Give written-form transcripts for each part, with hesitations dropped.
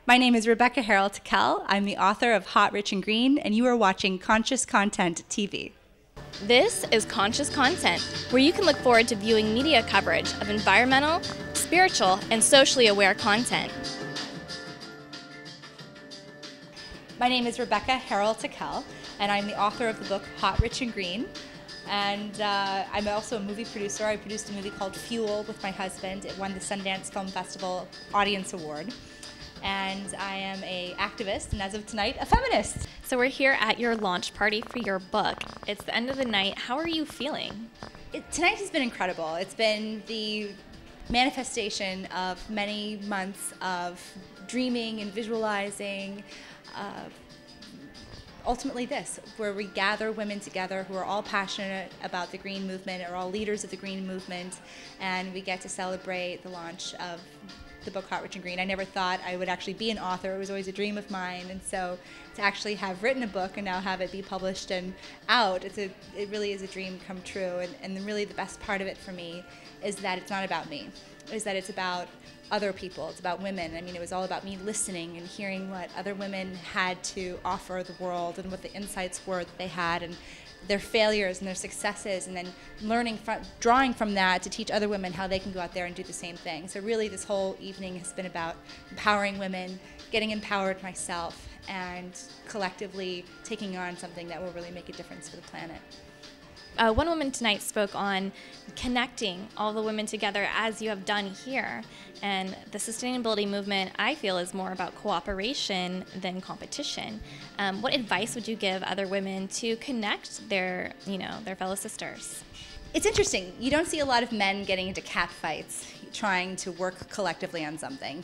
My name is Rebecca Harrell Tickell. I'm the author of Hot, Rich, and Green, and you are watching Conscious Content TV. This is Conscious Content, where you can look forward to viewing media coverage of environmental, spiritual, and socially aware content. My name is Rebecca Harrell Tickell, and I'm the author of the book Hot, Rich, and Green. And I'm also a movie producer. I produced a movie called Fuel with my husband. It won the Sundance Film Festival Audience Award. And I am an activist, and as of tonight, a feminist. So we're here at your launch party for your book. It's the end of the night. How are you feeling? Tonight has been incredible. It's been the manifestation of many months of dreaming and visualizing. Ultimately this, where we gather women together who are all passionate about the green movement, are all leaders of the green movement, and we get to celebrate the launch of the book Hot, Rich, and Green. I never thought I would actually be an author. It was always a dream of mine, and so to actually have written a book and now have it be published and out, it really is a dream come true. And really the best part of it for me is that it's not about me, is that it's about other people, it's about women. I mean, it was all about me listening and hearing what other women had to offer the world and what the insights were that they had, and their failures and their successes, and then drawing from that to teach other women how they can go out there and do the same thing. So really this whole evening has been about empowering women, getting empowered myself, and collectively taking on something that will really make a difference for the planet. One woman tonight spoke on connecting all the women together as you have done here. And the sustainability movement, I feel, is more about cooperation than competition. What advice would you give other women to connect their fellow sisters? It's interesting. You don't see a lot of men getting into cat fights, trying to work collectively on something.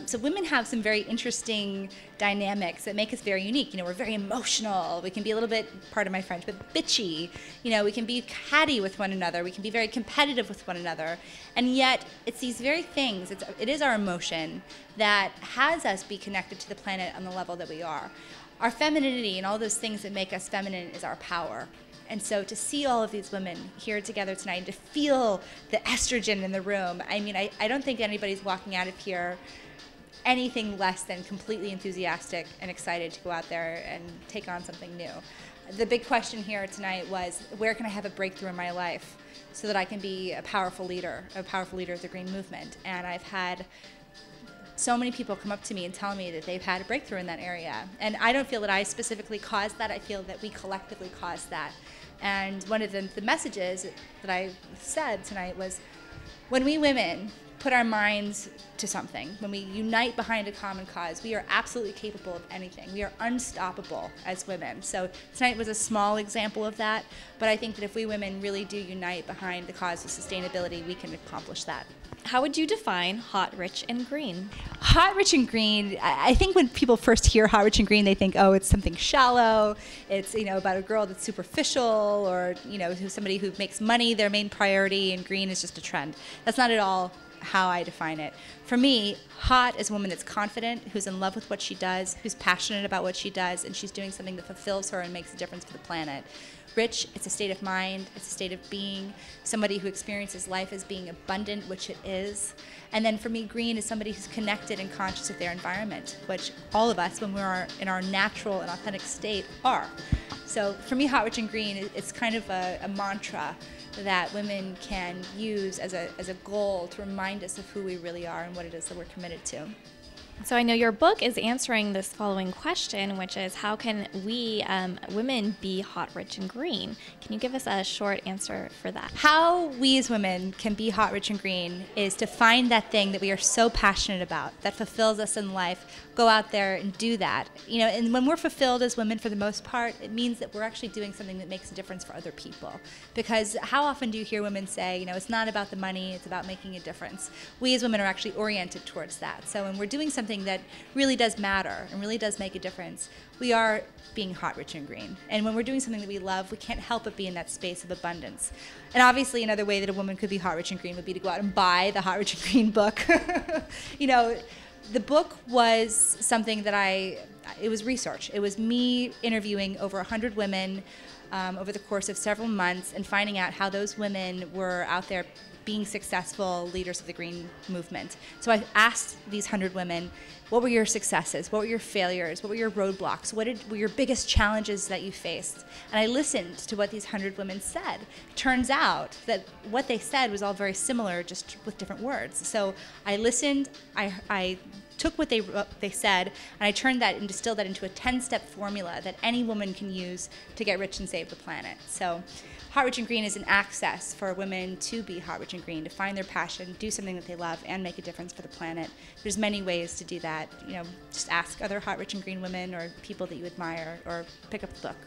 So women have some very interesting dynamics that make us very unique. You know, we're very emotional. We can be a little bit, pardon my French, but bitchy. You know, we can be catty with one another. We can be very competitive with one another. And yet, it's these very things, it is our emotion that has us be connected to the planet on the level that we are. Our femininity and all those things that make us feminine is our power. And so to see all of these women here together tonight and to feel the estrogen in the room, I mean, I don't think anybody's walking out of here anything less than completely enthusiastic and excited to go out there and take on something new. The big question here tonight was, where can I have a breakthrough in my life so that I can be a powerful leader of the green movement? And I've had so many people come up to me and tell me that they've had a breakthrough in that area. And I don't feel that I specifically caused that. I feel that we collectively caused that. And one of the messages that I said tonight was, when we women put our minds to something, when we unite behind a common cause, we are absolutely capable of anything. We are unstoppable as women. So tonight was a small example of that, but I think that if we women really do unite behind the cause of sustainability, we can accomplish that. How would you define hot, rich, and green? Hot, rich, and green, I think when people first hear hot, rich, and green, they think, oh, it's something shallow. It's, about a girl that's superficial, or, somebody who makes money their main priority, and green is just a trend. That's not at all how I define it. For me, hot is a woman that's confident, who's in love with what she does, who's passionate about what she does, and she's doing something that fulfills her and makes a difference for the planet. Rich, it's a state of mind, it's a state of being, somebody who experiences life as being abundant, which it is. And then for me, green is somebody who's connected and conscious of their environment, which all of us, when we're in our natural and authentic state, are. So for me, hot, rich, and green, it's kind of a mantra that women can use as a goal to remind us of who we really are and what it is that we're committed to. So I know your book is answering this following question, which is, how can we women be hot, rich, and green? Can you give us a short answer for that? How we as women can be hot, rich, and green is to find that thing that we are so passionate about, that fulfills us in life, go out there and do that. And when we're fulfilled as women, for the most part, it means that we're actually doing something that makes a difference for other people. Because how often do you hear women say, it's not about the money, it's about making a difference? We as women are actually oriented towards that. So when we're doing something that really does matter and really does make a difference, we are being hot, rich, and green. And when we're doing something that we love, we can't help but be in that space of abundance. And obviously another way that a woman could be hot, rich, and green would be to go out and buy the Hot, Rich, and Green book. The book was something that it was research. It was me interviewing over 100 women over the course of several months and finding out how those women were out there being successful leaders of the green movement. So I asked these 100 women, what were your successes? What were your failures? What were your roadblocks? What were your biggest challenges that you faced? And I listened to what these 100 women said. Turns out that what they said was all very similar, just with different words. So I listened, I took what they said, and I turned that and distilled that into a 10-step formula that any woman can use to get rich and save the planet. So Hot, Rich, and Green is an access for women to be hot, rich, and green, to find their passion, do something that they love, and make a difference for the planet. There's many ways to do that. Just ask other hot, rich, and green women or people that you admire, or pick up the book.